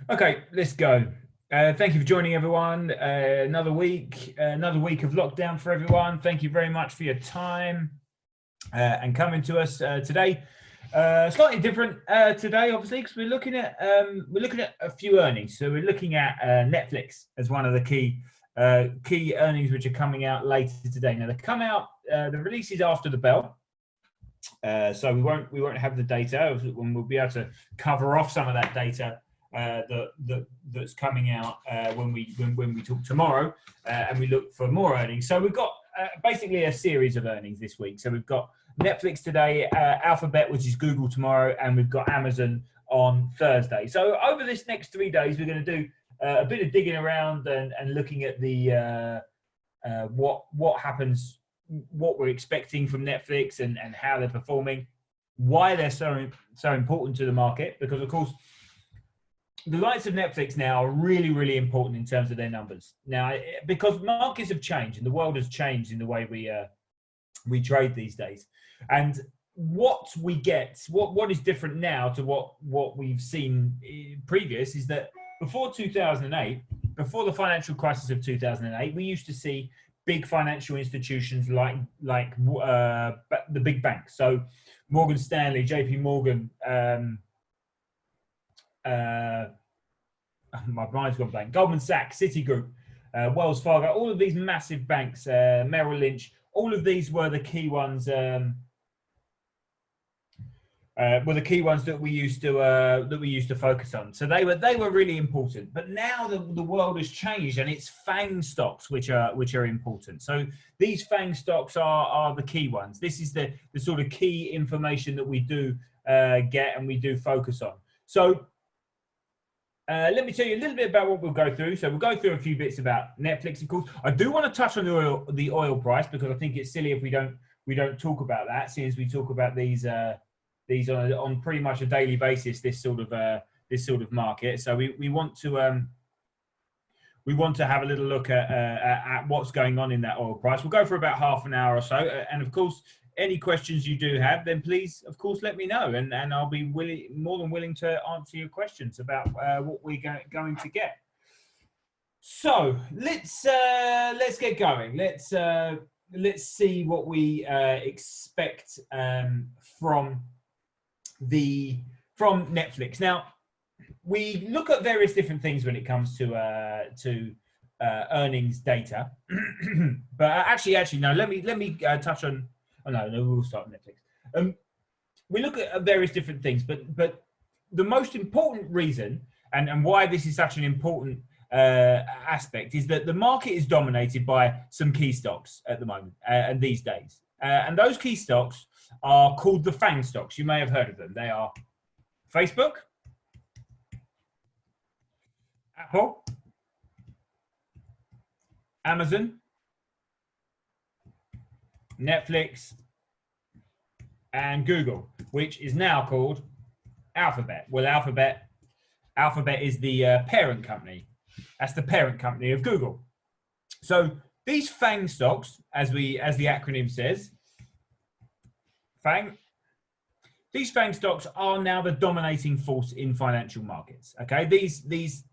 Okay, let's go. Thank you for joining everyone. Another week of lockdown for everyone. Thank you very much for your time and coming to us today. Slightly different today, obviously, because we're looking at a few earnings. So we're looking at Netflix as one of the key earnings which are coming out later today. Now they come out. The release is after the bell. So we won't have the data, and we'll be able to cover off some of that data that's coming out when we talk tomorrow, and we look for more earnings. So we've got basically a series of earnings this week. So we've got Netflix today, Alphabet, which is Google tomorrow, and we've got Amazon on Thursday. So over this next 3 days, we're going to do a bit of digging around and looking at the what happens, what we're expecting from Netflix and how they're performing, why they're so important to the market, because of course the likes of Netflix now are really, really important in terms of their numbers. Now, because markets have changed and the world has changed in the way we trade these days. And what we get, what is different now to what we've seen previous is that before 2008, before the financial crisis of 2008, we used to see big financial institutions like the big banks. So Morgan Stanley, JP Morgan, my mind's gone blank. Goldman Sachs, Citigroup, Wells Fargo, all of these massive banks, Merrill Lynch, all of these were the key ones. That we used to focus on. So they were really important. But now the world has changed, and it's FANG stocks which are important. So these FANG stocks are the key ones. This is the sort of key information that we do get and we do focus on. So let me tell you a little bit about what we'll go through. So we'll go through a few bits about Netflix, of course. I do want to touch on the oil price, because I think it's silly if we don't talk about that, since we talk about these on pretty much a daily basis. This sort of market. So we want to have a little look at what's going on in that oil price. We'll go for about half an hour or so, and of course, any questions you do have, then please, of course, let me know, and I'll be more than willing to answer your questions about what we're going to get. So let's get going. Let's see what we expect from Netflix. Now, we look at various different things when it comes to earnings data, but actually no. Let me touch on. Oh, no, we'll start with Netflix. We look at various different things, but the most important reason and why this is such an important aspect is that the market is dominated by some key stocks at the moment and these days. And those key stocks are called the FANG stocks. You may have heard of them. They are Facebook, Apple, Amazon, Netflix, and Google, which is now called Alphabet. Well, Alphabet is the parent company. That's the parent company of Google. So these FANG stocks, as the acronym says, FANG. These FANG stocks are now the dominating force in financial markets. Okay, these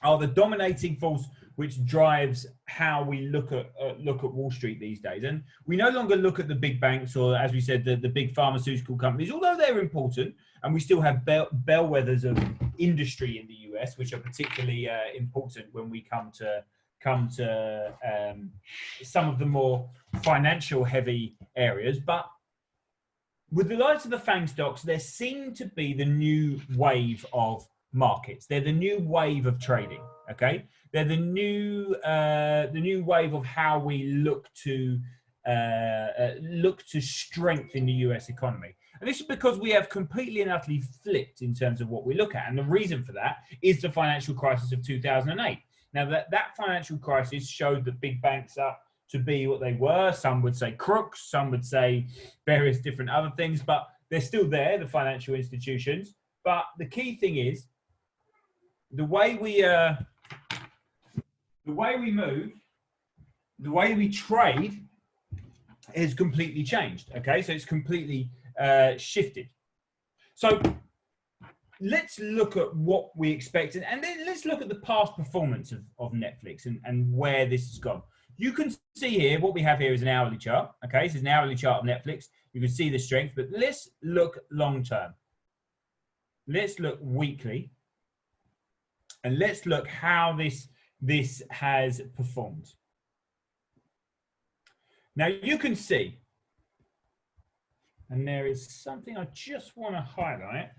are the dominating force which drives how we look at Wall Street these days. And we no longer look at the big banks, or as we said, the big pharmaceutical companies, although they're important, and we still have bellwethers of industry in the US, which are particularly important when we come to some of the more financial heavy areas. But with the likes of the FANG stocks, there seem to be the new wave of markets. They're the new wave of trading. Okay, they're the new wave of how we look to strengthen the US economy. And this is because we have completely and utterly flipped in terms of what we look at. And the reason for that is the financial crisis of 2008. Now, that financial crisis showed that big banks are to be what they were. Some would say crooks, some would say various different other things, but they're still there, the financial institutions. But the key thing is the way we move, the way we trade has completely changed. Okay, so it's completely shifted. So let's look at what we expect, and then let's look at the past performance of Netflix and where this has gone. You can see here, what we have here is an hourly chart. Okay, this is an hourly chart of Netflix. You can see the strength, but let's look long term. Let's look weekly, and let's look how this has performed. Now you can see, and there is something I just want to highlight.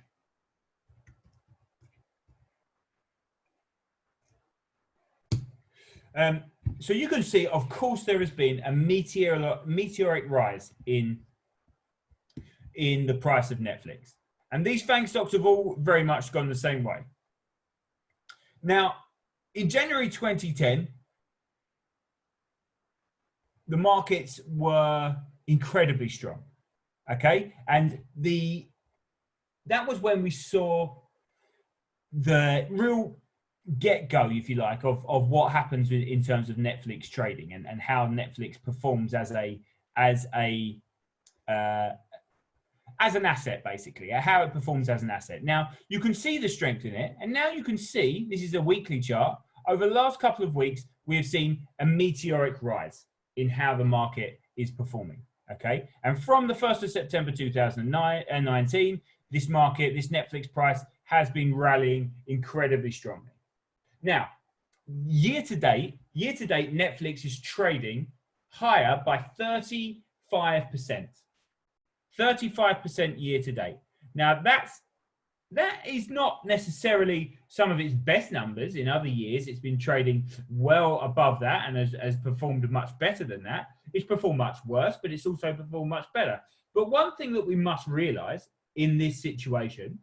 So you can see, of course, there has been a meteoric rise in the price of Netflix. And these FANG stocks have all very much gone the same way. Now, in January 2010, the markets were incredibly strong, okay? And that was when we saw the real get-go, if you like, of what happens in terms of Netflix trading and how Netflix performs as an asset, basically, how it performs as an asset. Now, you can see the strength in it, and now you can see, this is a weekly chart, over the last couple of weeks, we have seen a meteoric rise in how the market is performing, okay? And from the 1st of September 2019, this Netflix price has been rallying incredibly strongly. Now, year to date, Netflix is trading higher by 35%. 35% year to date. Now, that is not necessarily some of its best numbers. In other years, it's been trading well above that and has performed much better than that. It's performed much worse, but it's also performed much better. But one thing that we must realize in this situation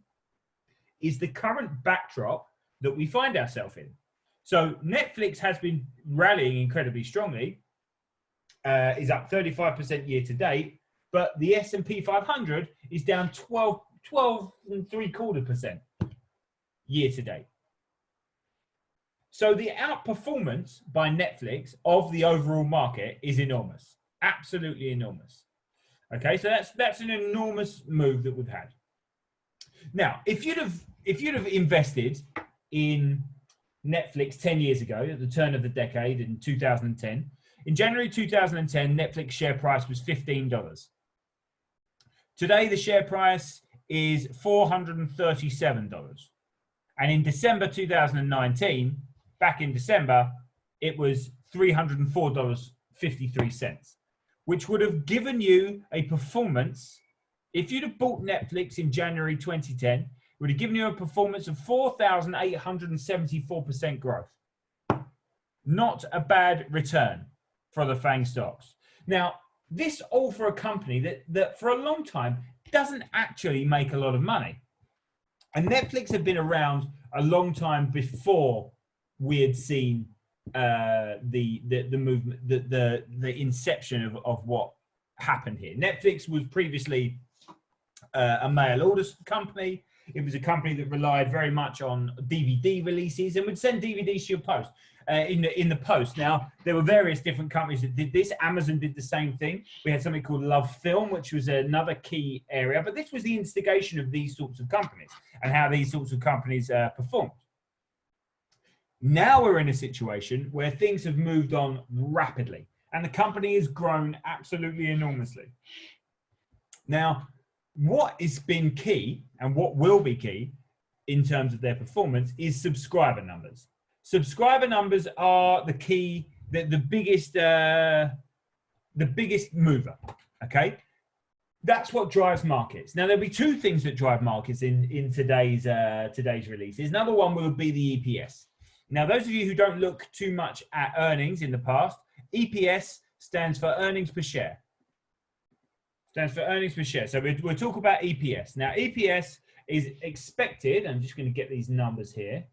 is the current backdrop that we find ourselves in. So Netflix has been rallying incredibly strongly, is up 35% year to date, but the S&P 500 is down 12.75% year to date. So the outperformance by Netflix of the overall market is enormous, absolutely enormous. Okay, so that's an enormous move that we've had. Now, if you'd have invested in Netflix 10 years ago, at the turn of the decade in 2010, in January 2010, Netflix share price was $15. Today, the share price is $437. And in December 2019, back in December, it was $304.53, which would have given you a performance. If you'd have bought Netflix in January 2010, it would have given you a performance of 4,874% growth. Not a bad return for the FANG stocks. Now, this all for a company that for a long time doesn't actually make a lot of money. And Netflix had been around a long time before we had seen the movement, the inception of what happened here. Netflix was previously a mail order company. It was a company that relied very much on DVD releases and would send DVDs to your post. In the post. Now, there were various different companies that did this. Amazon did the same thing. We had something called Love Film, which was another key area. But this was the instigation of these sorts of companies and how these sorts of companies performed. Now we're in a situation where things have moved on rapidly and the company has grown absolutely enormously. Now, what has been key and what will be key in terms of their performance is subscriber numbers. Subscriber numbers are the key, the biggest mover. Okay, that's what drives markets. Now there'll be two things that drive markets in today's releases. Number one will be the EPS. Now, those of you who don't look too much at earnings in the past, EPS stands for earnings per share. Stands for earnings per share. So we'll talk about EPS. Now, EPS is expected. I'm just going to get these numbers here.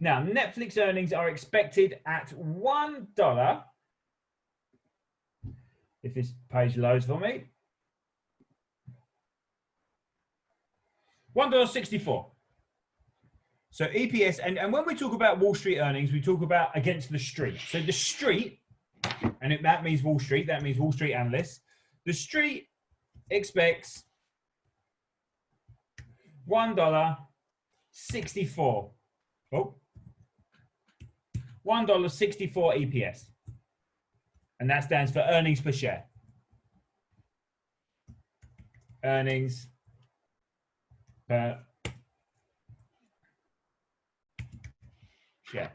Now, Netflix earnings are expected at $1. If this page loads for me. $1.64. So EPS, and when we talk about Wall Street earnings, we talk about against the street. So the street and that means Wall Street, that means Wall Street analysts, the street expects $1.64. Oh, $1.64 EPS. And that stands for earnings per share. Earnings per share.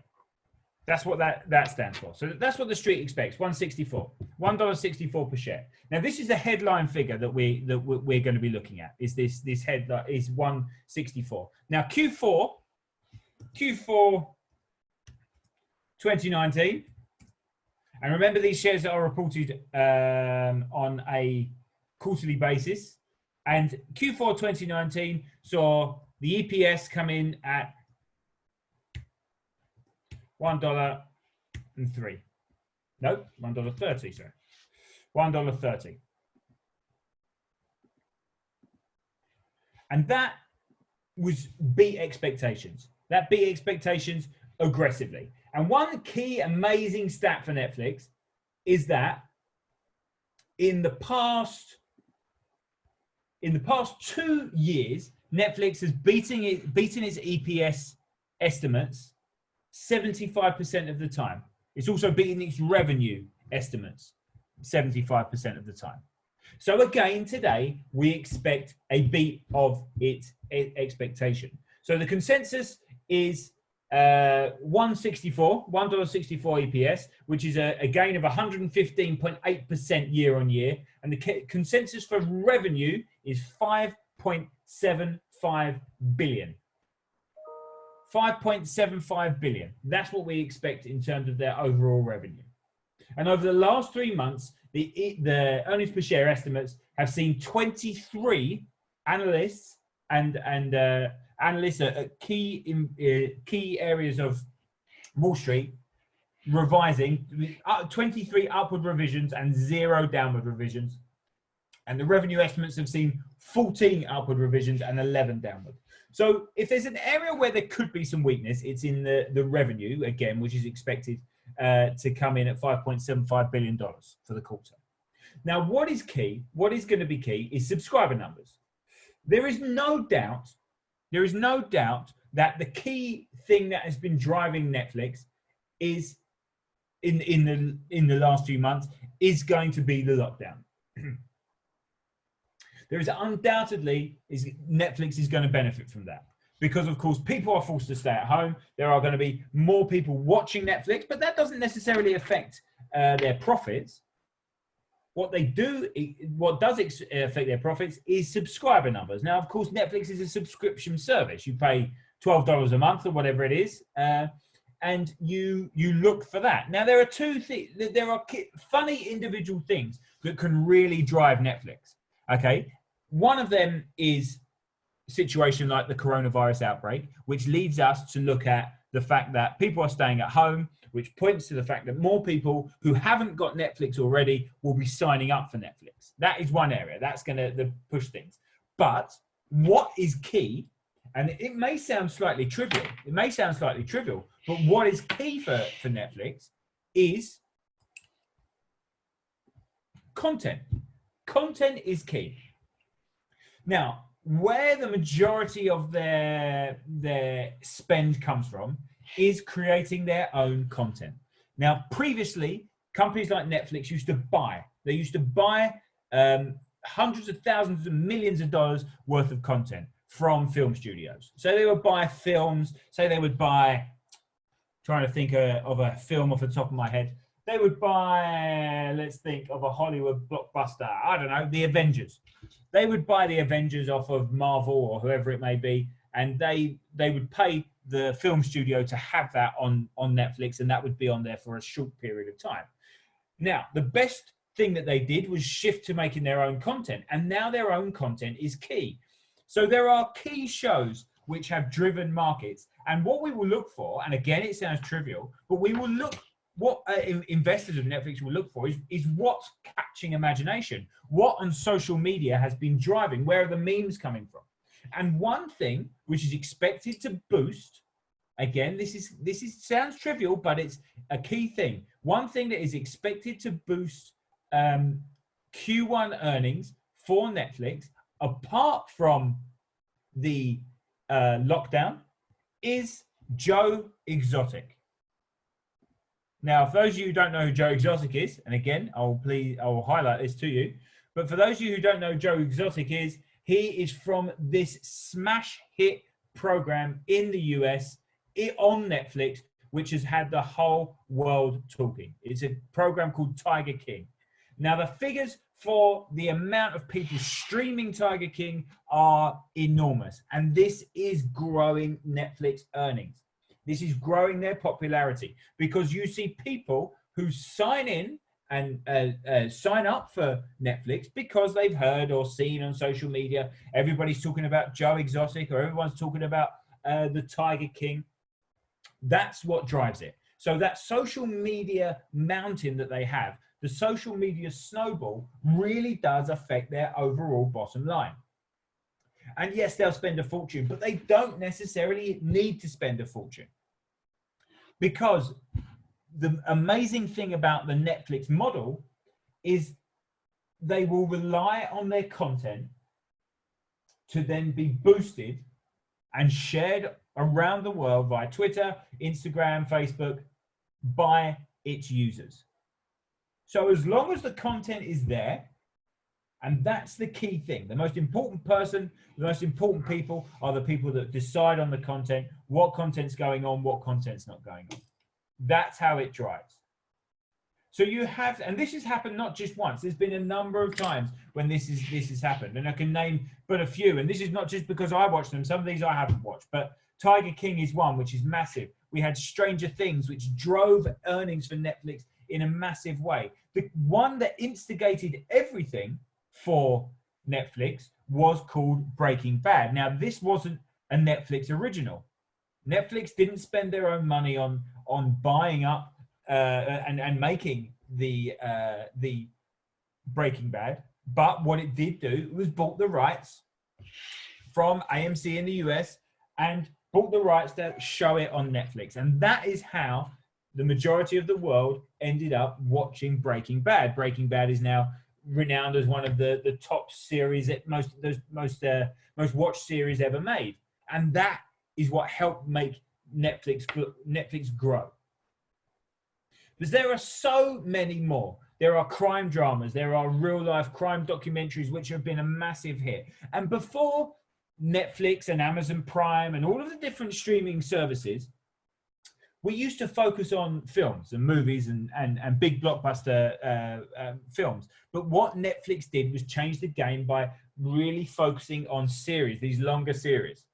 That's what that stands for. So that's what the street expects, $1.64 per share. Now, this is the headline figure that we're going to be looking at. Is this headline is 164. Now, Q4 2019, and remember these shares that are reported on a quarterly basis. And Q4 2019 saw the EPS come in at $1.03. No, $1.30, sorry. $1.30. And that was beat expectations. That beat expectations aggressively. And one key amazing stat for Netflix is that in the past 2 years, Netflix has beaten its EPS estimates 75% of the time. It's also beating its revenue estimates 75% of the time. So again, today, we expect a beat of its expectation. So the consensus is $1.64 EPS, which is a gain of 115.8% year on year. And the consensus for revenue is $5.75 billion. 5.75 billion. That's what we expect in terms of their overall revenue. And over the last 3 months, the earnings per share estimates have seen 23 analysts and analysts at key areas of Wall Street revising 23 upward revisions and 0 downward revisions. And the revenue estimates have seen 14 upward revisions and 11 downward. So if there's an area where there could be some weakness, it's in the revenue, again, which is expected to come in at $5.75 billion for the quarter. Now, what is key, what is going to be key is subscriber numbers. There is no doubt that the key thing that has been driving Netflix is in the last few months is going to be the lockdown. There is undoubtedly Netflix is going to benefit from that because, of course, people are forced to stay at home. There are going to be more people watching Netflix, but that doesn't necessarily affect their profits. What does affect their profits is subscriber numbers. Now, of course, Netflix is a subscription service. You pay $12 a month or whatever it is, and you look for that. Now, there are two things. There are funny individual things that can really drive Netflix. Okay. One of them is a situation like the coronavirus outbreak, which leads us to look at the fact that people are staying at home, which points to the fact that more people who haven't got Netflix already will be signing up for Netflix. That is one area. That's going to push things. But what is key, and it may sound slightly trivial, but what is key for Netflix is content. Content is key. Now, where the majority of their spend comes from is creating their own content. Now, previously, companies like Netflix used to buy. They used to buy hundreds of thousands of millions of dollars worth of content from film studios. So they would buy films. Say they would buy, trying to think of a film off the top of my head. They would buy, let's think of a Hollywood blockbuster. I don't know, The Avengers. They would buy The Avengers off of Marvel or whoever it may be, and they would pay the film studio to have that on Netflix, and that would be on there for a short period of time. Now, the best thing that they did was shift to making their own content, and now their own content is key. So there are key shows which have driven markets, and what we will look for, and again, it sounds trivial, but we will look, what investors of Netflix will look for is what's catching imagination, what on social media has been driving, where are the memes coming from? And one thing which is expected to boost Again, this is sounds trivial, but it's a key thing. One thing that is expected to boost Q1 earnings for Netflix, apart from the lockdown, is Joe Exotic. Now, for those of you who don't know who Joe Exotic is, and again, I will highlight this to you, but for those of you who don't know who Joe Exotic is, he is from this smash hit program in the US on Netflix, which has had the whole world talking. It's a program called Tiger King. Now, the figures for the amount of people streaming Tiger King are enormous, and this is growing Netflix earnings. This is growing their popularity because you see people who sign in and sign up for Netflix because they've heard or seen on social media. Everybody's talking about Joe Exotic, or everyone's talking about the Tiger King. That's what drives it. So that social media mountain that they have, the social media snowball, really does affect their overall bottom line. And yes, they'll spend a fortune, but they don't necessarily need to spend a fortune. Because the amazing thing about the Netflix model is they will rely on their content to then be boosted and shared around the world via Twitter, Instagram, Facebook by its users. So as long as the content is there, and that's the key thing, the most important person, the most important people are the people that decide on the content, what content's going on, what content's not going on. That's how it drives. So you have, and this has happened not just once, there's been a number of times when this has happened, and I can name but a few, and this is not just because I watched them, some of these I haven't watched, but Tiger King is one, which is massive. We had Stranger Things, which drove earnings for Netflix in a massive way. The one that instigated everything for Netflix was called Breaking Bad. Now, this wasn't a Netflix original. Netflix didn't spend their own money on buying up and making the Breaking Bad, but what it did do was bought the rights from AMC in the US and bought the rights to show it on Netflix, and that is how the majority of the world ended up watching Breaking Bad. Breaking Bad is now renowned as one of the top series, most watched series ever made, and that is what helped make Netflix grow. Because there are so many more. There are crime dramas, there are real life crime documentaries which have been a massive hit. And before Netflix and Amazon Prime and all of the different streaming services, we used to focus on films and movies and big blockbuster films. But what Netflix did was change the game by really focusing on series, these longer series.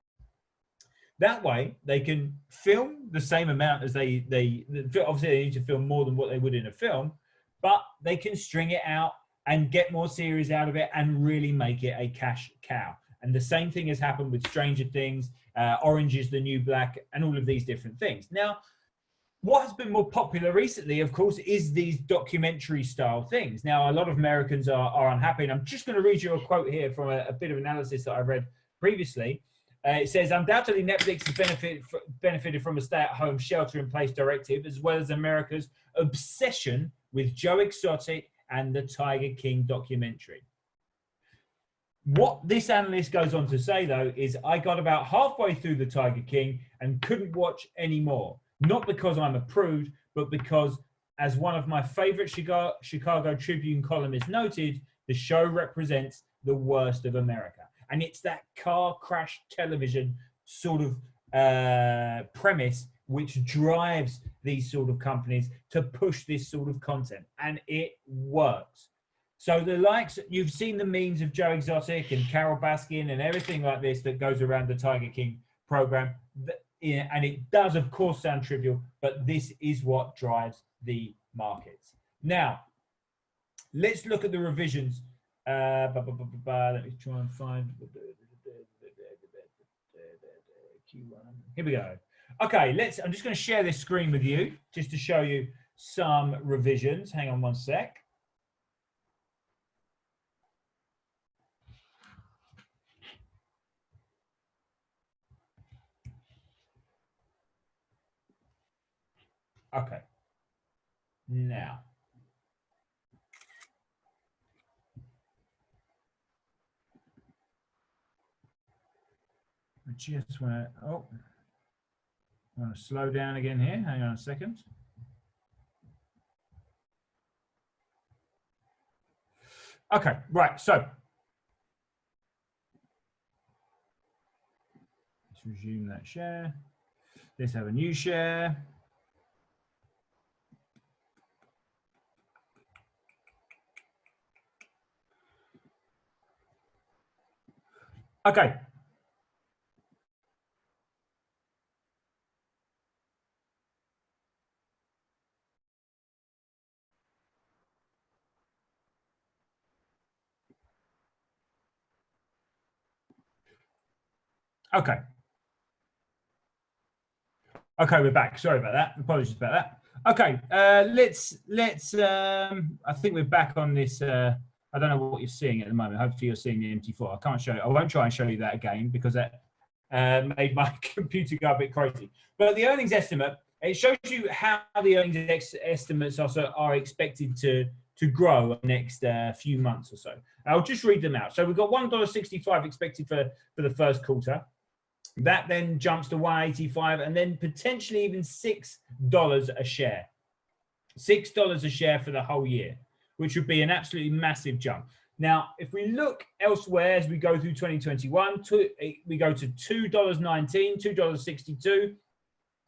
That way, they can film the same amount as obviously they need to film more than what they would in a film, but they can string it out and get more series out of it and really make it a cash cow. And the same thing has happened with Stranger Things, Orange is the New Black, and all of these different things. Now, what has been more popular recently, of course, is these documentary style things. Now, a lot of Americans are unhappy, and I'm just going to read you a quote here from a bit of analysis that I read previously. It says, undoubtedly, Netflix has benefited from a stay-at-home shelter-in-place directive, as well as America's obsession with Joe Exotic and the Tiger King documentary. What this analyst goes on to say, though, is I got about halfway through the Tiger King and couldn't watch any more. Not because I'm a prude, but because, as one of my favorite Chicago Tribune columnists noted, the show represents the worst of America. And it's that car crash television sort of premise which drives these sort of companies to push this sort of content. And it works. So the likes, you've seen the memes of Joe Exotic and Carol Baskin and everything like this that goes around the Tiger King program. And it does, of course, sound trivial, but this is what drives the markets. Now, let's look at the revisions. Let me try and find Q1. Here we go. Okay, I'm just going to share this screen with you just to show you some revisions. Hang on one sec. Okay. Now, I just want to, I want to slow down again here. Hang on a second. Okay, right. So let's resume that share. Let's have a new share. Okay. Okay. Okay, we're back. Sorry about that. Apologies about that. Okay, let's I think we're back on this. I don't know what you're seeing at the moment. Hopefully you're seeing the MT4. I can't show you. I won't try and show you that again because that made my computer go a bit crazy. But the earnings estimate, it shows you how the earnings estimates also are expected to grow in the next few months or so. I'll just read them out. So we've got $1.65 expected for the first quarter. That then jumps to 185 and then potentially even $6 a share. $6 a share for the whole year, which would be an absolutely massive jump. Now, if we look elsewhere as we go through 2021, we go to $2.19, $2.62.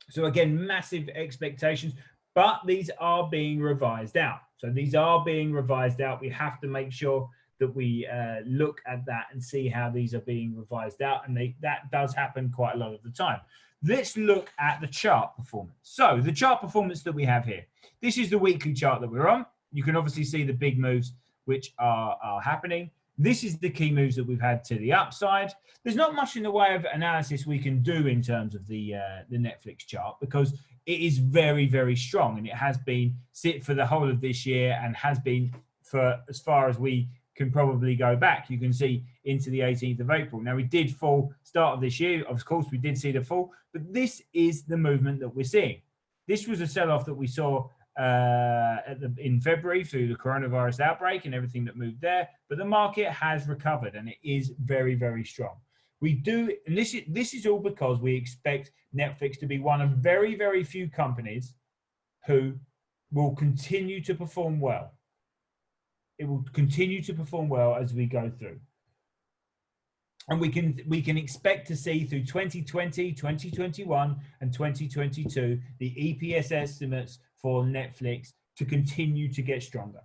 So again, massive expectations, but these are being revised out. So these are being revised out. We have to make sure that we look at that and see how these are being revised out. And that does happen quite a lot of the time. Let's look at the chart performance. So the chart performance that we have here, this is the weekly chart that we're on. You can obviously see the big moves which are happening. This is the key moves that we've had to the upside. There's not much in the way of analysis we can do in terms of the Netflix chart because it is very, very strong. And it has been sit for the whole of this year and has been for as far as we can probably go back. You can see into the 18th of April. Now we did fall start of this year. Of course, we did see the fall, but this is the movement that we're seeing. This was a sell-off that we saw in February through the coronavirus outbreak and everything that moved there. But the market has recovered and it is very, very strong. We do, and this is all because we expect Netflix to be one of very, very few companies who will continue to perform well. It will continue to perform well as we go through. And we can expect to see through 2020, 2021, and 2022, the EPS estimates for Netflix to continue to get stronger.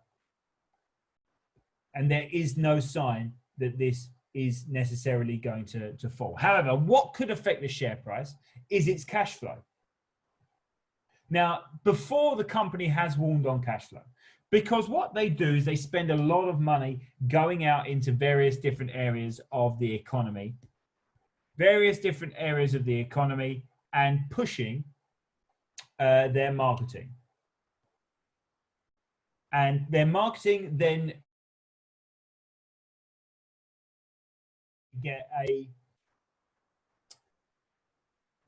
And there is no sign that this is necessarily going to fall. However, what could affect the share price is its cash flow. Now, before the company has warned on cash flow, because what they do is they spend a lot of money going out into various different areas of the economy, and pushing their marketing. And their marketing then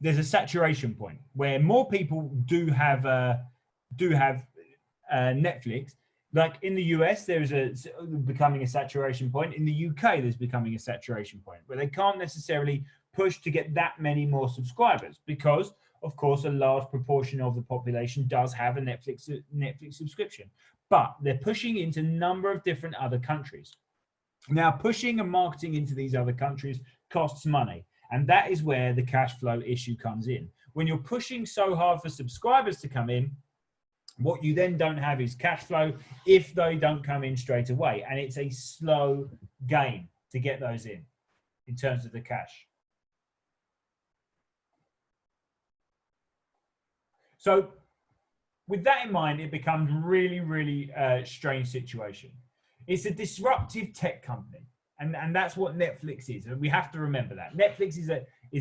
there's a saturation point where more people do have Netflix. Like in the US, there's becoming a saturation point. In the UK, there's becoming a saturation point where they can't necessarily push to get that many more subscribers because, of course, a large proportion of the population does have a Netflix subscription. But they're pushing into a number of different other countries. Now, pushing and marketing into these other countries costs money. And that is where the cash flow issue comes in. When you're pushing so hard for subscribers to come in, what you then don't have is cash flow if they don't come in straight away. And it's a slow game to get those in terms of the cash. So with that in mind, it becomes really, really strange situation. It's a disruptive tech company. And that's what Netflix is. And we have to remember that. Netflix is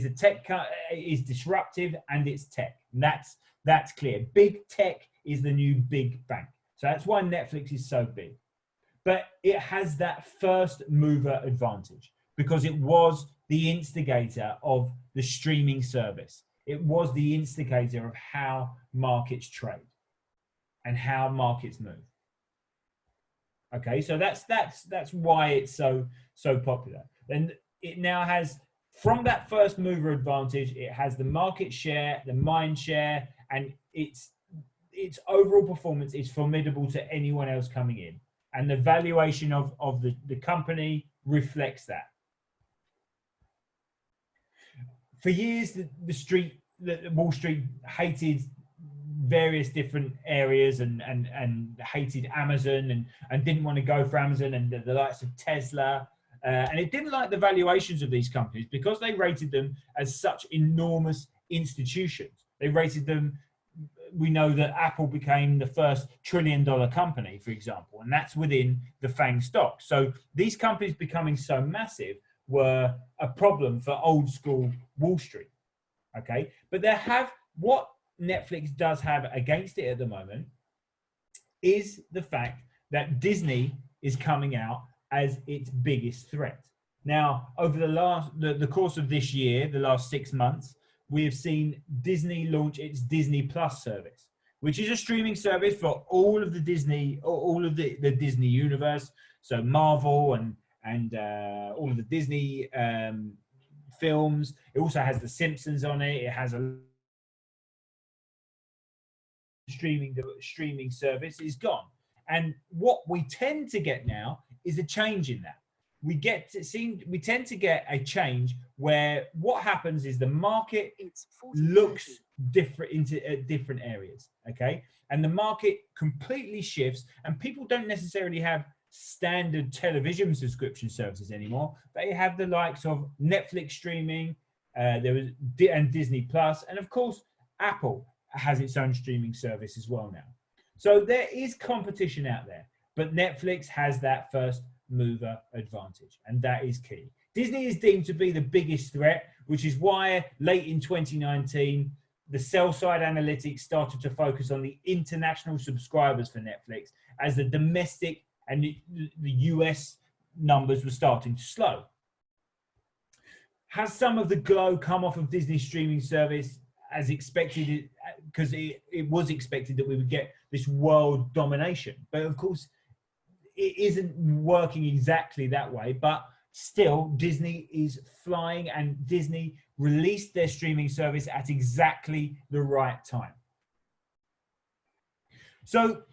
a tech, is disruptive and it's tech. And that's clear. Big tech is the new big bank. So that's why Netflix is so big. But it has that first mover advantage because it was the instigator of the streaming service. It was the instigator of how markets trade and how markets move. Okay, so that's why it's so popular. And it now has, from that first mover advantage, it has the market share, the mind share, and its overall performance is formidable to anyone else coming in. And the valuation of the company reflects that. For years, the Wall Street hated various different areas and hated Amazon and didn't want to go for Amazon and the likes of Tesla. And it didn't like the valuations of these companies because they rated them as such enormous institutions. They rated them, we know that Apple became the first $1 trillion company, for example, and that's within the FANG stock. So these companies becoming so massive were a problem for old school Wall Street. Okay, but what Netflix does have against it at the moment is the fact that Disney is coming out as its biggest threat. Now, over the course of this year, the last 6 months, we have seen Disney launch its Disney Plus service, which is a streaming service for all of the Disney universe. So Marvel and all of the Disney films. It also has The Simpsons on it. It has a streaming service is gone. And what we tend to get now is a change in that. We tend to get a change where what happens is the market looks different into different areas, okay? And the market completely shifts, and people don't necessarily have standard television subscription services anymore. They have the likes of Netflix streaming, and Disney Plus, and of course, Apple has its own streaming service as well now. So there is competition out there, but Netflix has that first mover advantage, and that is key. Disney is deemed to be the biggest threat, which is why late in 2019, the sell-side analytics started to focus on the international subscribers for Netflix as the domestic and the US numbers were starting to slow. Has some of the glow come off of Disney's streaming service as expected? Because it was expected that we would get this world domination. But of course, it isn't working exactly that way. But still, Disney is flying, and Disney released their streaming service at exactly the right time. So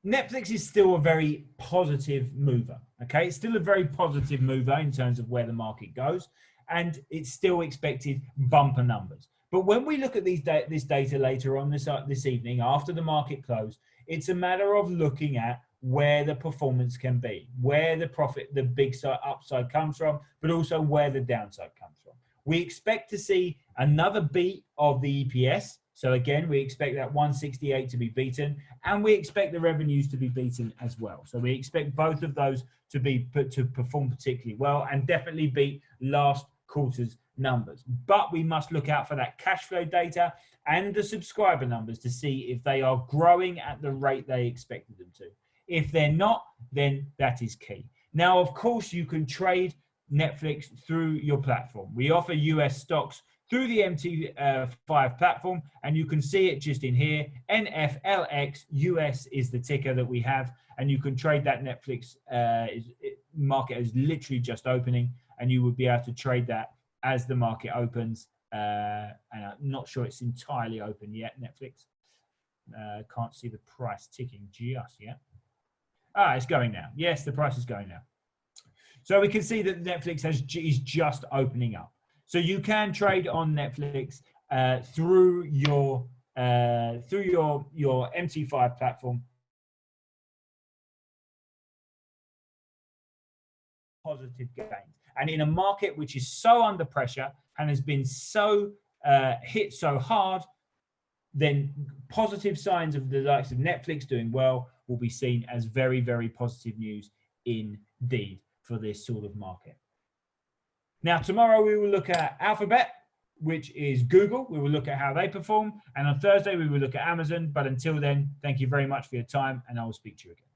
Netflix is still a very positive mover, okay? It's still a very positive mover in terms of where the market goes, and it's still expected bumper numbers. But when we look at this data later on this evening, after the market close, it's a matter of looking at where the performance can be, where the big upside comes from, but also where the downside comes from. We expect to see another beat of the EPS. So again, we expect that 168 to be beaten, and we expect the revenues to be beaten as well. So we expect both of those to perform particularly well and definitely beat last quarter's numbers. But we must look out for that cash flow data and the subscriber numbers to see if they are growing at the rate they expected them to. If they're not, then that is key. Now, of course, you can trade Netflix through your platform. We offer US stocks through the MT5 platform, and you can see it just in here. NFLX US is the ticker that we have, and you can trade that. Netflix market is literally just opening, and you would be able to trade that as the market opens. And I'm not sure it's entirely open yet, Netflix. Can't see the price ticking just yet. It's going now. Yes, the price is going now. So we can see that Netflix is just opening up. So you can trade on Netflix through your MT5 platform. Positive gains, and in a market which is so under pressure and has been so hit so hard, then positive signs of the likes of Netflix doing well will be seen as very, very positive news indeed for this sort of market. Now, tomorrow we will look at Alphabet, which is Google. We will look at how they perform. And on Thursday, we will look at Amazon. But until then, thank you very much for your time, and I will speak to you again.